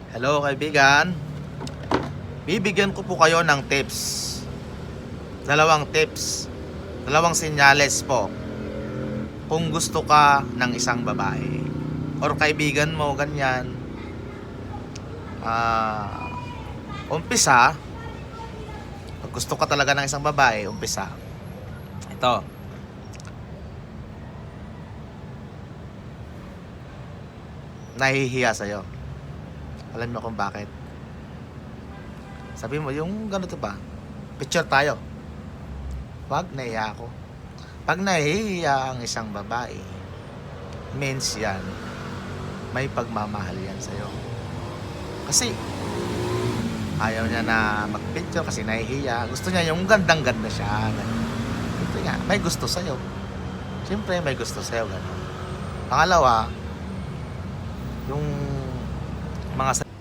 Hello kaibigan, bibigyan ko po kayo ng tips. Dalawang senyales po kung gusto ka ng isang babae or kaibigan mo, ganyan. Umpisa, pag gusto ka talaga ng isang babae, umpisa ito: nahihiya sa'yo. Alam mo kung bakit? Sabi mo, yung ganito ba? Picture tayo. Wag, nahiya ako. Pag nahihiya ang isang babae, means yan, may pagmamahal yan sa'yo. Kasi, ayaw niya na mag-picture kasi nahihiya. Gusto niya yung gandang-ganda siya. Siyempre nga, may gusto sa'yo. Siyempre, may gusto sa'yo. Ganun.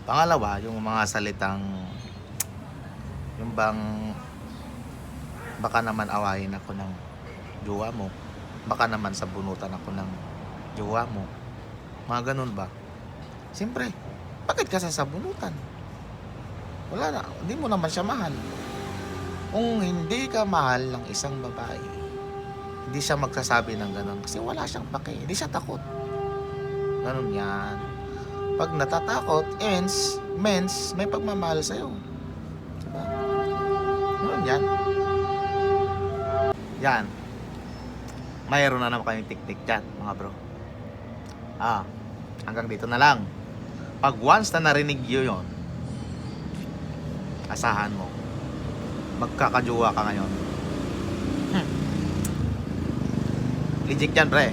Pangalawa, yung mga salitang yung bang baka naman awayin ako ng jowa mo, baka naman sabunutan ako ng jowa mo, mga ganun ba? Siyempre, bakit ka sasabunutan? Wala na, hindi mo naman siya mahal. Kung hindi ka mahal ng isang babae, hindi siya magsasabi ng ganun kasi wala siyang pake, hindi siya takot. Ganun yan. Pag natatakot, means may pagmamahal sa'yo. Diba? Ganun yan. Yan. Mayroon na naman kaming tiktik dyan, mga bro. Hanggang dito na lang. Pag once na narinig yun, asahan mo, magkakajowa ka ngayon. Legit yan, pre.